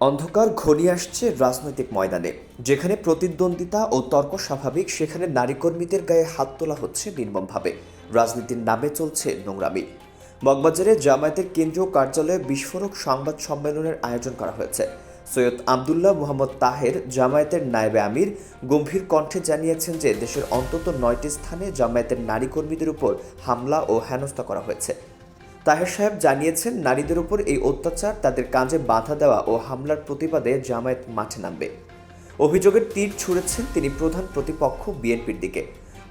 অন্ধকার ঘনিয়ে আসছে রাজনৈতিক ময়দানে। যেখানে প্রতিদ্বন্দ্বিতা ও তর্ক স্বাভাবিক, সেখানে নারী কর্মীদের গায়ে হাত তোলা হচ্ছে নির্মমভাবে। রাজনীতির নামে চলছে নোংরামি। মগবাজারে জামায়াতের কেন্দ্রীয় কার্যালয়ে বিস্ফোরক সংবাদ সম্মেলনের আয়োজন করা হয়েছে। সৈয়দ আবদুল্লাহ মোহাম্মদ তাহের, জামায়াতের নায়েবে আমির, গম্ভীর কণ্ঠে জানিয়েছেন যে দেশের অন্তত 9টি স্থানে জামায়াতের নারী কর্মীদের উপর হামলা ও হেনস্থা করা হয়েছে। তাহের সাহেব জানিয়েছেন, নারীদের উপর এই অত্যাচার, তাদের কাজে বাধা দেওয়া ও হামলার প্রতিবাদে জামায়াত মাঠে নামবে। অভিযোগের তীর ছুঁড়েছেন তিনি প্রধান প্রতিপক্ষ বিএনপির দিকে।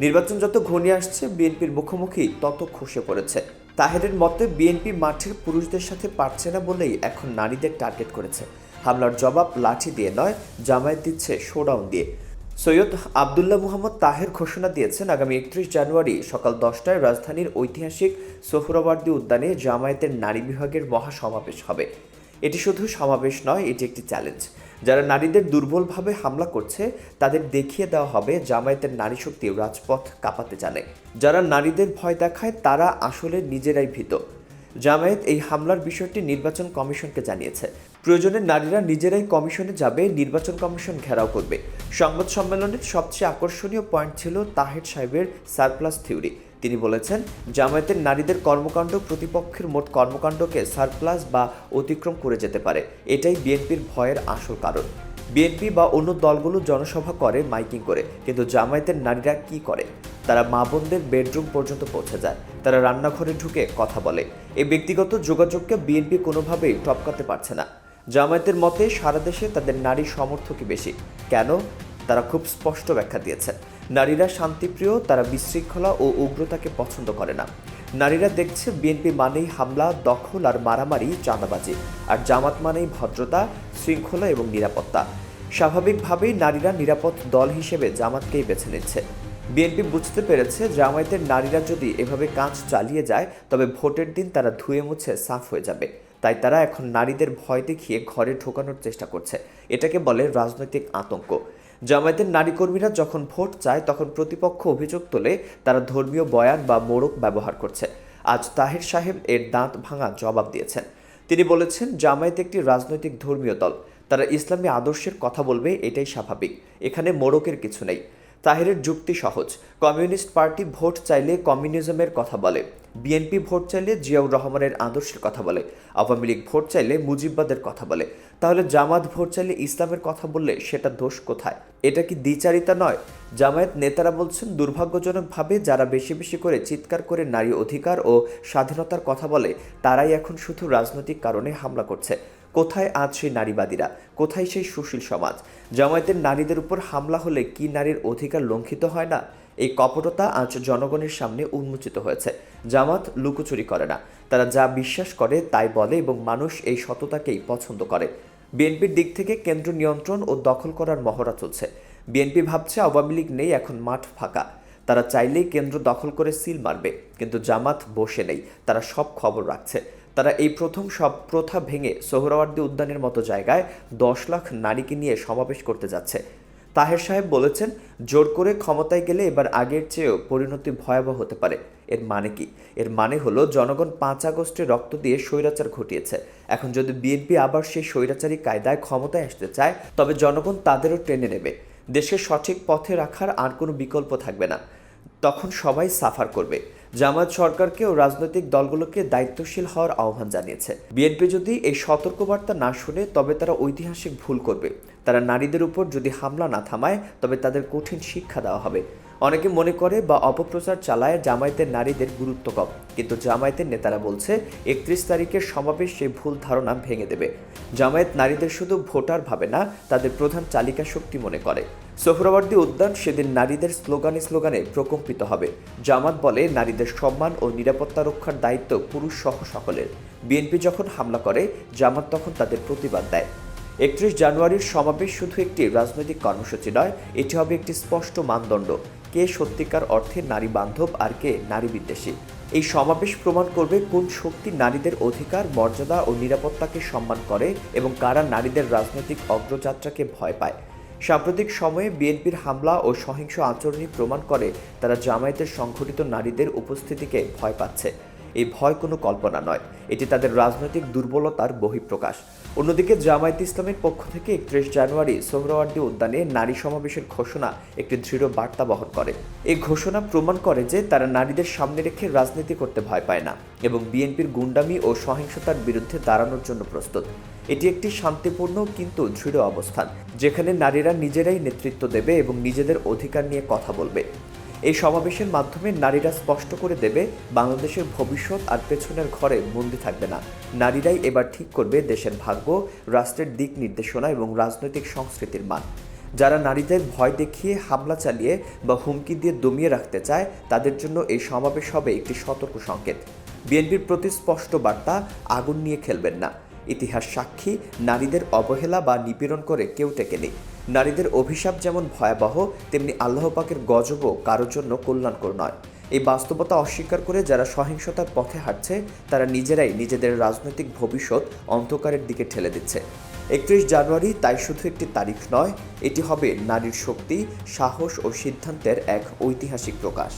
নির্বাচন যত ঘনিয়ে আসছে, বিএনপির মুখোমুখি তত খসে পড়েছে। তাহেরের মতে, বিএনপি মাঠের পুরুষদের সাথে পারছে না বলেই এখন নারীদের টার্গেট করেছে। হামলার জবাব লাঠি দিয়ে নয়, জামায়াত দিচ্ছে শোডাউন দিয়ে। সৈয়দ আবদুল্লাহ মোহাম্মদ তাহের ঘোষণা দিয়েছেন, আগামী 31 জানুয়ারি সকাল 10টায় রাজধানীর ঐতিহাসিক সোহরাওয়ার্দী উদ্যানে জামায়াতের নারী বিভাগের মহাসমাবেশ হবে। এটি শুধু সমাবেশ নয়, এটি একটি চ্যালেঞ্জ। যারা নারীদের দুর্বলভাবে হামলা করছে তাদের দেখিয়ে দেওয়া হবে জামায়াতের নারী শক্তি রাজপথ কাঁপাতে জানে। যারা নারীদের ভয় দেখায় তারা আসলে নিজেরাই ভীত। জামায়াত এই হামলার বিষয়টি নির্বাচন কমিশনকে জানিয়েছে। প্রয়োজনে নারীরা নিজেরাই কমিশনে যাবে, নির্বাচন কমিশন ঘেরাও করবে। সংবাদ সম্মেলনের সবচেয়ে আকর্ষণীয় পয়েন্ট ছিল তাহের সাহেবের সারপ্লাস থিওরি। তিনি বলেছেন, জামায়াতের নারীদের কর্মকাণ্ড প্রতিপক্ষের মোট কর্মকাণ্ডকে সারপ্লাস বা অতিক্রম করে যেতে পারে। এটাই বিএনপির ভয়ের আসল কারণ। বিএনপি বা অন্য দলগুলো জনসভা করে মাইকিং করে, কিন্তু জামায়াতের নারীরা কি করে? তারা মা বোনদের বেডরুম পর্যন্ত পৌঁছে যায়। তারা রান্নাঘরে ঢুকে কথা বলে। এই ব্যক্তিগত যোগাযোগকে বিএনপি কোনোভাবেই টপকাতে পারছে না। জামায়াতের মতে সারা দেশে তাদের নারী সমর্থকই বেশি। কেন? তারা খুব স্পষ্ট ব্যাখ্যা দিয়েছে। নারীরা শান্তিপ্রিয়, তারা বিশৃঙ্খলা ও উগ্রতাকে পছন্দ করে না। নারীরা দেখছে বিএনপি মানেই হামলা, দখল আর মারামারি, চাঁদাবাজি, আর জামাত মানেই ভদ্রতা, শৃঙ্খলা এবং নিরাপত্তা। স্বাভাবিকভাবেই নারীরা নিরাপদ দল হিসেবে জামাতকেই বেছে নিচ্ছে। বিএনপি বুঝতে পেরেছে, জামায়াতের নারীরা যদি এভাবে কাজ চালিয়ে যায় তবে ভোটের দিন তারা ধুয়ে মুছে সাফ হয়ে যাবে। তাই তারা এখন নারীদের ভয় দেখিয়ে ঘরে ঢোকানোর চেষ্টা করছে। এটাকে বলে রাজনৈতিক আতঙ্ক। জামায়াতের নারী কর্মীরা যখন ভোট চায় তখন প্রতিপক্ষ অভিযোগ তোলে তারা ধর্মীয় বয়ান বা মোড়ক ব্যবহার করছে। আজ তাহের সাহেব এর দাঁত ভাঙা জবাব দিয়েছেন। তিনি বলেছেন, জামায়াত একটি রাজনৈতিক ধর্মীয় দল। তারা ইসলামী আদর্শের কথা বলবে, এটাই স্বাভাবিক। এখানে মোড়কের কিছু নেই। তাহেরের যুক্তি সহজ। কমিউনিস্ট পার্টি ভোট চাইলে কমিউনিজমের কথা বলে, বিএনপি ভোট চাইলে জিয়াউর রহমানের আদর্শের কথা বলে, আওয়ামী লীগ ভোট চাইলে মুজিববাদের কথা বলে। তাহলে জামাত ভোট চাইলে ইসলামের কথা বললে সেটা দোষ কোথায়? এটা কি দ্বিচারিতা নয়? জামায়াত নেতারা বলছেন, দুর্ভাগ্যজনকভাবে যারা বেশি বেশি করে চিৎকার করে নারী অধিকার ও স্বাধীনতার কথা বলে তারাই এখন শুধু রাজনৈতিক কারণে হামলা করছে। কোথায় আজ সেই নারীবাদীরা? কোথায় সেই সুশীল সমাজ? জামায়াতের নারীদের উপর হামলা হলে কি নারীর অধিকার লঙ্ঘিত হয় না? এই কপটতা আজ জনগণের সামনে উন্মোচিত হয়েছে। জামাত লুকোচুরি করে না, তারা যা বিশ্বাস করে তাই বলে এবং মানুষ এই সততাকেই পছন্দ করে। বিএনপির দিক থেকে কেন্দ্র নিয়ন্ত্রণ ও দখল করার মহড়া চলছে। বিএনপি ভাবছে আওয়ামী লীগ নেই, এখন মাঠ ফাঁকা। তারা চাইলেই কেন্দ্র দখল করে সিল মারবে, কিন্তু জামাত বসে নেই, তারা সব খবর রাখছে। তারা এই প্রথম সব প্রথা ভেঙে সোহরাওয়ার্দী উদ্যানের মতো জায়গায় 10 লাখ নারীকে নিয়ে সমাবেশ করতে যাচ্ছে। তাহের সাহেব বলেছেন, জোর করে ক্ষমতায় গেলে এবার আগের চেয়েও পরিণতি ভয়াবহ হতে পারে। এর মানে কি? এর মানে হলো জনগণ 5 আগস্টে রক্ত দিয়ে স্বৈরাচার ঘটিয়েছে। এখন যদি বিএনপি আবার সেই স্বৈরাচারী কায়দায় ক্ষমতায় আসতে চায় তবে জনগণ তাদেরও টেনে নেবে। দেশকে সঠিক পথে রাখার আর কোনো বিকল্প থাকবে না। তখন সবাই সাফার করবে। জামায়াত সরকারকে ও রাজনৈতিক দলগুলোকে দায়িত্বশীল হওয়ার আহ্বান জানিয়েছে। বিএনপি যদি এই সতর্কবার্তা না শুনে তবে তারা ঐতিহাসিক ভুল করবে। তারা নারীদের উপর যদি হামলা না থামায় তবে তাদের কঠিন শিক্ষা দেওয়া হবে। অনেকে মনে করে বা অপপ্রচার চালায় জামায়াতের নারীদের গুরুত্ব কম, কিন্তু জামায়াতের নেতারা বলছে 31 তারিখের সমাবেশ সেই ভুল ধারণা ভেঙে দেবে। জামায়াত নারীদের শুধু ভোটার ভাবে না, তাদের প্রধান চালিকা শক্তি মনে করে। সোহরাওয়ার্দী উদ্যান সেদিন নারীদের স্লোগানে স্লোগানে প্রকম্পিত হবে। জামাত বলে, নারীদের সম্মান ও নিরাপত্তা রক্ষার দায়িত্ব পুরুষ সহ সকলের। বিএনপি যখন হামলা করে, জামাত তখন তাদের প্রতিবাদ দেয়। 31 জানুয়ারির সমাবেশ শুধু একটি রাজনৈতিক কর্মসূচি নয়, এটি হবে একটি স্পষ্ট মানদণ্ড। কে সত্যিকার অর্থে নারী বান্ধব আর কে নারী বিদ্বেষী। এই সমাবেশ প্রমাণ করবে কোন শক্তি নারীদের অধিকার, মর্যাদা ও নিরাপত্তাকে সম্মান করে এবং কারা নারীদের রাজনৈতিক অগ্রযাত্রাকে ভয় পায়। সাম্প্রতিক সময়ে বিএনপির হামলা ও সহিংস আচরণই প্রমাণ করে তারা জামায়াতের সংগঠিত নারীদের উপস্থিতিকে ভয় পাচ্ছে। এই ভয় কোনো কল্পনা নয়, এটি তাদের রাজনৈতিক দুর্বলতার বহিঃপ্রকাশ। অন্যদিকে জামায়াতে ইসলামের পক্ষ থেকে 31 জানুয়ারি সোহরাওয়ার্দী উদ্যানে নারী সমাবেশের ঘোষণা একটি দৃঢ় বার্তা বহন করে। এই ঘোষণা প্রমাণ করে যে তারা নারীদের সামনে রেখে রাজনীতি করতে ভয় পায় না এবং বিএনপির গুন্ডামি ও সহিংসতার বিরুদ্ধে দাঁড়ানোর জন্য প্রস্তুত। এটি একটি শান্তিপূর্ণ কিন্তু দৃঢ় অবস্থান, যেখানে নারীরা নিজেরাই নেতৃত্ব দেবে এবং নিজেদের অধিকার নিয়ে কথা বলবে। এই সমাবেশের মাধ্যমে নারীরা স্পষ্ট করে দেবে বাংলাদেশের ভবিষ্যৎ আর পেছনের ঘরে বন্দী থাকবে না। নারীরাই এবার ঠিক করবে দেশের ভাগ্য, রাষ্ট্রের দিক নির্দেশনা এবং রাজনৈতিক সংস্কৃতির মান। যারা নারীদের ভয় দেখিয়ে হামলা চালিয়ে বা হুমকি দিয়ে দমিয়ে রাখতে চায়, তাদের জন্য এই সমাবেশ হবে একটি সতর্ক সংকেত। বিএনপির প্রতি স্পষ্ট বার্তা, আগুন নিয়ে খেলবেন না। ইতিহাস সাক্ষী, নারীদের অবহেলা বা নিপীড়ন করে কেউ টেকেনি। নারীদের অভিশাপ যেমন ভয়াবহ, তেমনি আল্লাহ পাকের গজবও কারোর জন্য কল্যাণকর নয়। এই বাস্তবতা অস্বীকার করে যারা সহিংসতার পথে হাঁটছে, তারা নিজেরাই নিজেদের রাজনৈতিক ভবিষ্যৎ অন্ধকারের দিকে ঠেলে দিচ্ছে। 31 জানুয়ারি তাই শুধু একটি তারিখ নয়, এটি হবে নারীর শক্তি, সাহস ও সিদ্ধান্তের এক ঐতিহাসিক প্রকাশ।